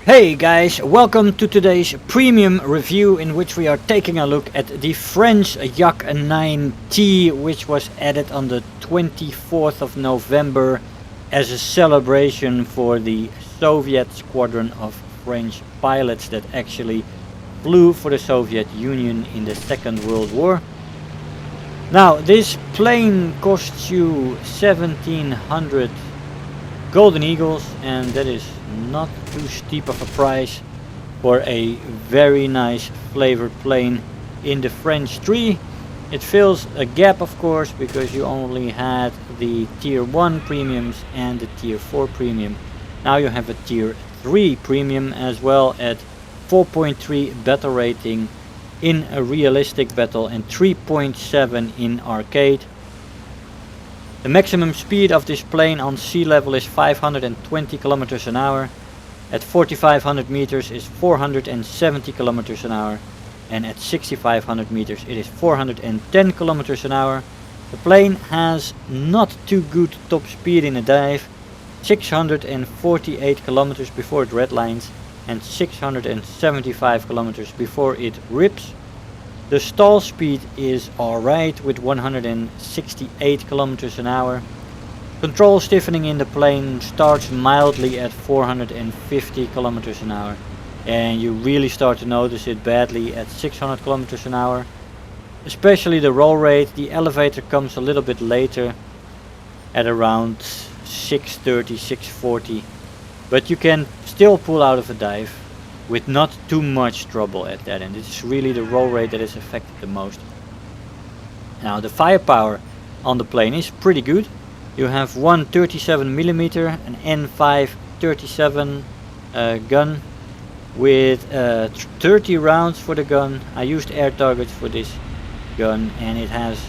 Hey guys, welcome to today's premium review in which we are taking a look at the French Yak-9T, which was added on the 24th of November as a celebration for the Soviet squadron of French pilots that actually flew for the Soviet Union in the Second World War. Now this plane costs you 1700 Golden Eagles, and that is not too steep of a price for a very nice flavored plane in the French tree. It fills a gap, of course, because you only had the tier 1 premiums and the tier 4 premium. Now you have a tier 3 premium as well at 4.3 battle rating in a realistic battle and 3.7 in arcade. The maximum speed of this plane on sea level is 520 kilometers an hour. At 4500 meters is 470 kilometers an hour, and at 6500 meters it is 410 kilometers an hour. The plane has not too good top speed in a dive, 648 kilometers before it redlines and 675 kilometers before it rips. The stall speed is alright with 168 kilometers an hour. Control stiffening in the plane starts mildly at 450 kilometers an hour, and you really start to notice it badly at 600 kilometers an hour. Especially the roll rate. The elevator comes a little bit later at around 630, 640, but you can still pull out of a dive with not too much trouble at that end. It's really the roll rate that is affected the most. Now the firepower on the plane is pretty good. You have one 37mm, an N5 37 gun with 30 rounds for the gun. I used air targets for this gun, and it has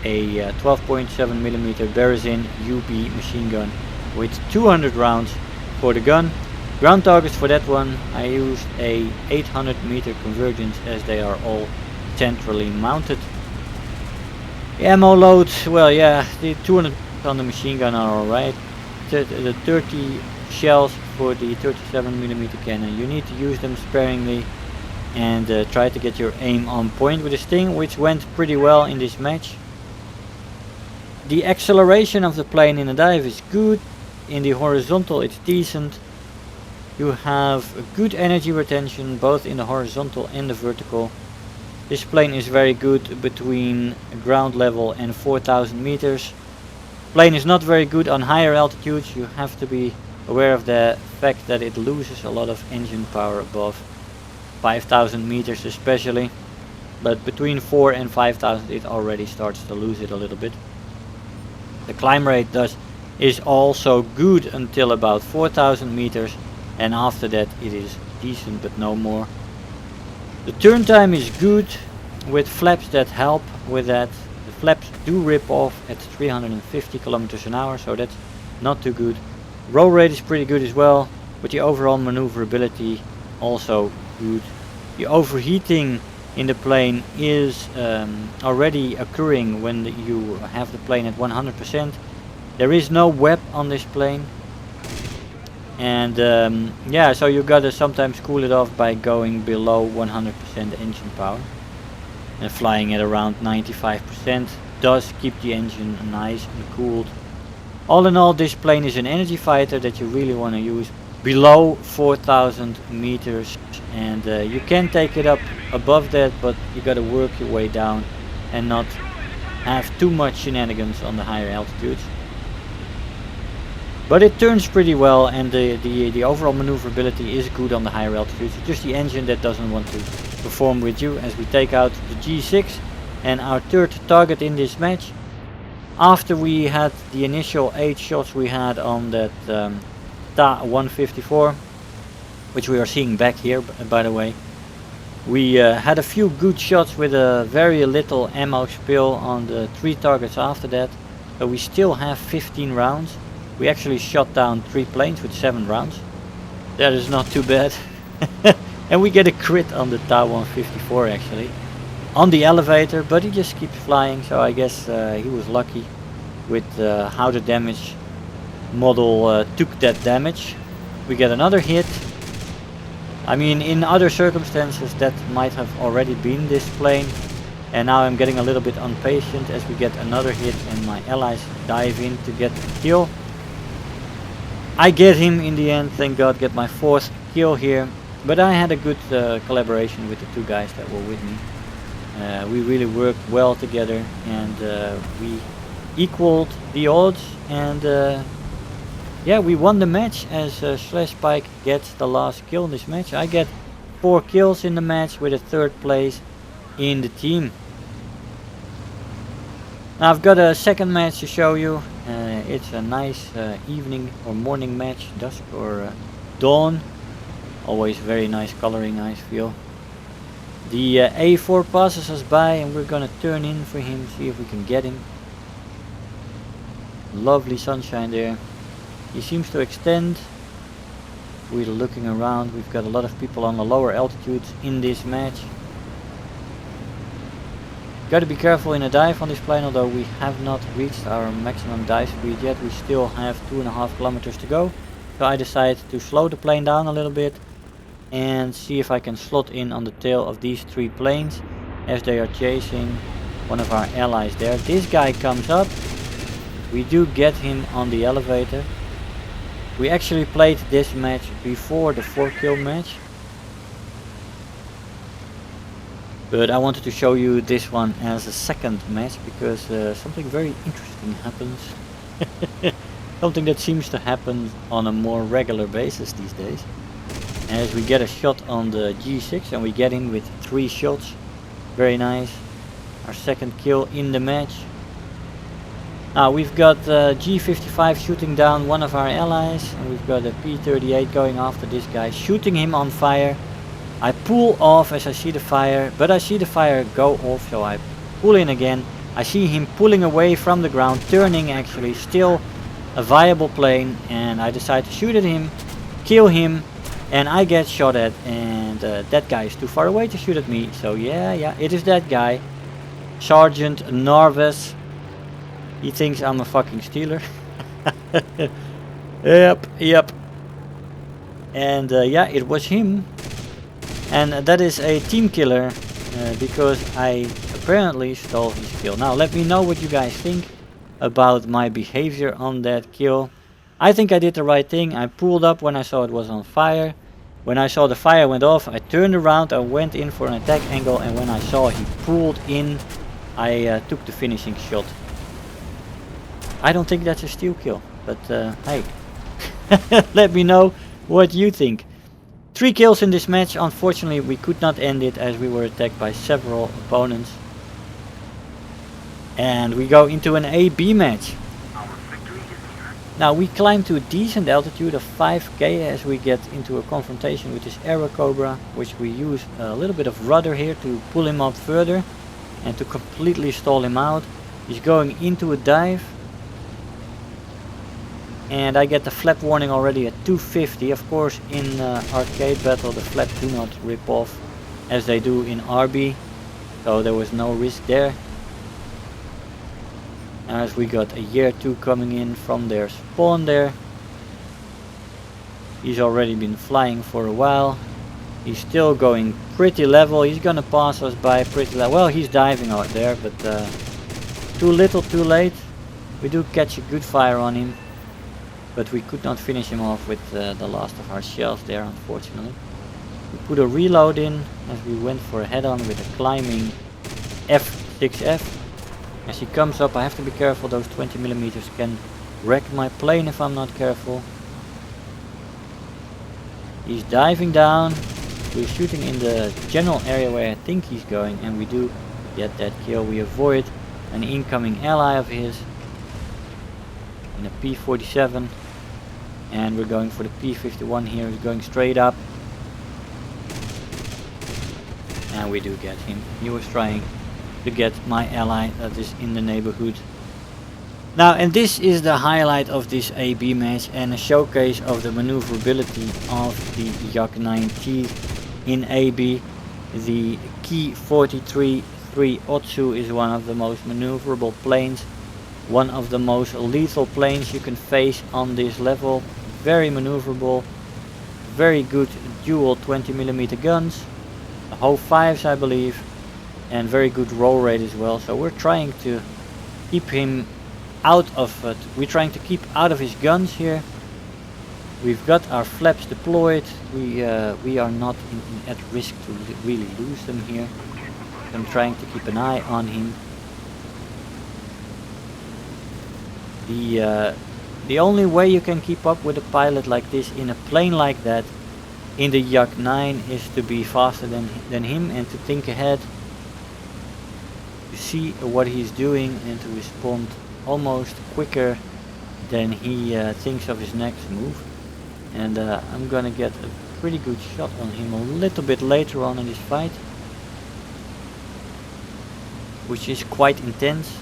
a 12.7mm Berezin UB machine gun with 200 rounds for the gun. Ground targets for that one, I used a 800 meter convergence as they are all centrally mounted. The ammo load, well yeah, the 200 on the machine gun are alright. The 30 shells for the 37mm cannon, you need to use them sparingly and try to get your aim on point with this thing, which went pretty well in this match. The acceleration of the plane in a dive is good. In the horizontal it's decent. You have a good energy retention both in the horizontal and the vertical. This plane is very good between ground level and 4000 meters. Plane is not very good on higher altitudes. You have to be aware of the fact that it loses a lot of engine power above 5000 meters especially. But between 4 and 5000 it already starts to lose it a little bit. The climb rate is also good until about 4000 meters. And after that it is decent but no more. The turn time is good with flaps that help with that. The flaps do rip off at 350 kilometers an hour, so that's not too good. Roll rate is pretty good as well, but the overall maneuverability also good. The overheating in the plane is already occurring when you have the plane at 100%. There is no web on this plane. And yeah, so you gotta sometimes cool it off by going below 100% engine power, and flying at around 95% does keep the engine nice and cooled. All in all, this plane is an energy fighter that you really want to use below 4000 meters, and you can take it up above that, but you gotta work your way down and not have too much shenanigans on the higher altitudes. But it turns pretty well, and the overall maneuverability is good on the higher altitudes. It's just the engine that doesn't want to perform with you. As we take out the G6 and our third target in this match. After we had the initial 8 shots we had on that Ta-154, which we are seeing back here by the way. We had a few good shots with a very little ammo spill on the 3 targets after that. So we still have 15 rounds. We actually shot down 3 planes with 7 rounds. That is not too bad. And we get a crit on the Ta-154 actually. On the elevator, but he just keeps flying, so I guess he was lucky with how the damage model took that damage. We get another hit. I mean, in other circumstances that might have already been this plane. And now I'm getting a little bit impatient as we get another hit and my allies dive in to get the kill. I get him in the end, thank God, get my 4th kill here. But I had a good collaboration with the 2 guys that were with me. We really worked well together, and we equaled the odds, and yeah, we won the match as Slash Spike gets the last kill in this match. I get 4 kills in the match with a 3rd place in the team. Now I've got a second match to show you. It's a nice evening or morning match, dusk or dawn. Always very nice coloring, I feel. The A4 passes us by and we're gonna turn in for him, see if we can get him. Lovely sunshine there. He seems to extend. We're looking around. We've got a lot of people on the lower altitudes in this match. Got to be careful in a dive on this plane, although we have not reached our maximum dive speed yet. We still have 2.5 kilometers to go. So I decided to slow the plane down a little bit and see if I can slot in on the tail of these 3 planes as they are chasing one of our allies there. This guy comes up. We do get him on the elevator. We actually played this match before the 4 kill match. But I wanted to show you this one as a second match because something very interesting happens. Something that seems to happen on a more regular basis these days. As we get a shot on the G6 and we get in with 3 shots. Very nice. Our second kill in the match. Now we've got G55 shooting down one of our allies. And we've got a P38 going after this guy, shooting him on fire. I pull off as I see the fire, but I see the fire go off, so I pull in again. I see him pulling away from the ground, turning actually, still a viable plane, and I decide to shoot at him, kill him, and I get shot at, and that guy is too far away to shoot at me, so yeah, it is that guy, Sergeant Narves. He thinks I'm a fucking stealer. Yep. And yeah, it was him. And that is a team killer because I apparently stole his kill. Now let me know what you guys think about my behavior on that kill. I think I did the right thing. I pulled up when I saw it was on fire. When I saw the fire went off, I turned around, I went in for an attack angle, and when I saw he pulled in, I took the finishing shot. I don't think that's a steal kill, but hey, let me know what you think. 3 kills in this match. Unfortunately we could not end it as we were attacked by several opponents. And we go into an A-B match. Now we climb to a decent altitude of 5k as we get into a confrontation with this Aero Cobra, which we use a little bit of rudder here to pull him up further and to completely stall him out. He's going into a dive. And I get the flap warning already at 250. Of course in arcade battle the flaps do not rip off as they do in RB, so there was no risk there. As we got a Year 2 coming in from their spawn there. He's already been flying for a while. He's still going pretty level. He's gonna pass us by pretty level. Well, he's diving out there, but too little too late. We do catch a good fire on him, but we could not finish him off with the last of our shells there, unfortunately. We put a reload in as we went for a head-on with a climbing F6F. As he comes up, I have to be careful. Those 20mm can wreck my plane if I'm not careful. He's diving down. We're shooting in the general area where I think he's going, and we do get that kill. We avoid an incoming ally of his in a P47, and we're going for the P51 here. He's going straight up, and we do get him. He was trying to get my ally that is in the neighborhood. Now, and this is the highlight of this AB match and a showcase of the maneuverability of the Yak-9T in AB. The Ki 43-3 Otsu is one of the most maneuverable planes, one of the most lethal planes you can face on this level. Very maneuverable, very good dual 20mm guns, the whole 5s I believe, and very good roll rate as well. So we're trying to keep him out of it. We're trying to keep out of his guns here. We've got our flaps deployed. We are not at risk to really lose them here. I'm trying to keep an eye on him. The only way you can keep up with a pilot like this in a plane like that in the Yak-9 is to be faster than him and to think ahead, to see what he's doing and to respond almost quicker than he thinks of his next move. And I'm gonna get a pretty good shot on him a little bit later on in this fight, which is quite intense.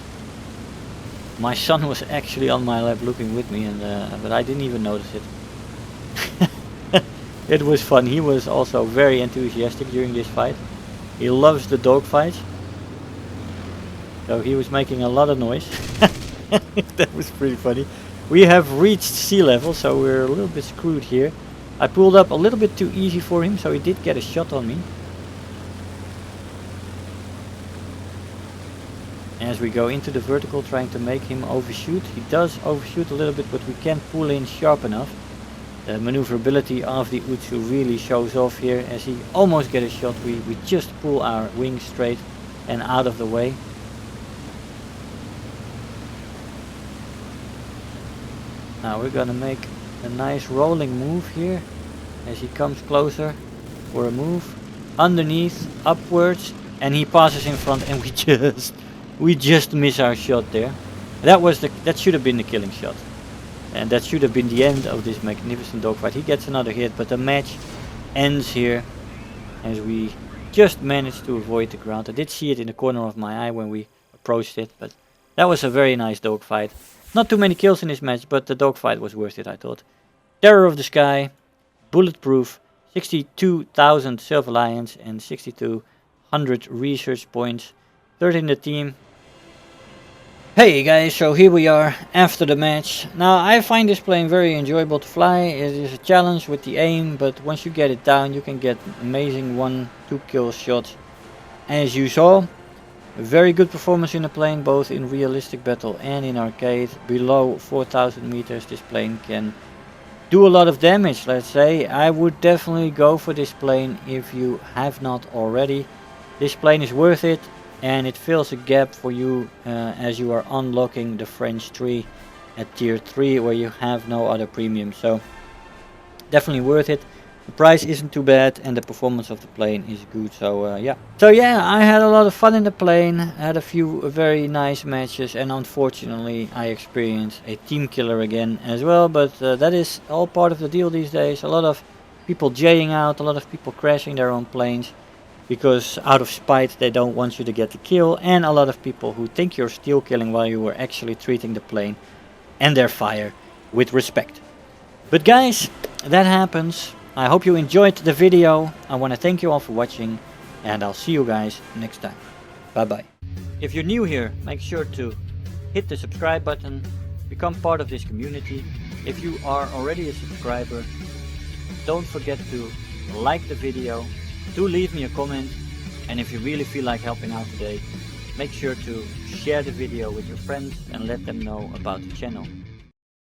My son was actually on my lap looking with me, and but I didn't even notice it. It was fun. He was also very enthusiastic during this fight. He loves the dogfights, so he was making a lot of noise. That was pretty funny. We have reached sea level, so we're a little bit screwed here. I pulled up a little bit too easy for him, so he did get a shot on me. As we go into the vertical, trying to make him overshoot. He does overshoot a little bit, but we can't pull in sharp enough. The maneuverability of the Utsu really shows off here. As he almost gets a shot, we just pull our wings straight and out of the way. Now we're gonna make a nice rolling move here as he comes closer for a move. Underneath, upwards, and he passes in front, and we just miss our shot there. That should have been the killing shot. And that should have been the end of this magnificent dogfight. He gets another hit, but the match ends here as we just managed to avoid the ground. I did see it in the corner of my eye when we approached it, but that was a very nice dogfight. Not too many kills in this match, but the dogfight was worth it, I thought. Terror of the Sky, bulletproof, 62,000 Silver Lions and 6,200 research points. Third in the team. Hey guys, so here we are after the match. Now I find this plane very enjoyable to fly. It is a challenge with the aim, but once you get it down you can get amazing 1-2 kill shots. As you saw, a very good performance in the plane, both in realistic battle and in arcade. Below 4,000 meters this plane can do a lot of damage, let's say. I would definitely go for this plane if you have not already. This plane is worth it, and it fills a gap for you as you are unlocking the French tree at tier 3 where you have no other premium. So definitely worth it. The price isn't too bad and the performance of the plane is good, so yeah. So yeah, I had a lot of fun in the plane, had a few very nice matches, and unfortunately I experienced a team killer again as well, but that is all part of the deal these days. A lot of people jaying out, a lot of people crashing their own planes, because out of spite they don't want you to get the kill, and a lot of people who think you're steal killing while you were actually treating the plane and their fire with respect. But guys, that happens. I hope you enjoyed the video. I want to thank you all for watching, and I'll see you guys next time. Bye bye. If you're new here, make sure to hit the subscribe button, become part of this community. If you are already a subscriber, don't forget to like the video, do leave me a comment, and if you really feel like helping out today, make sure to share the video with your friends and let them know about the channel.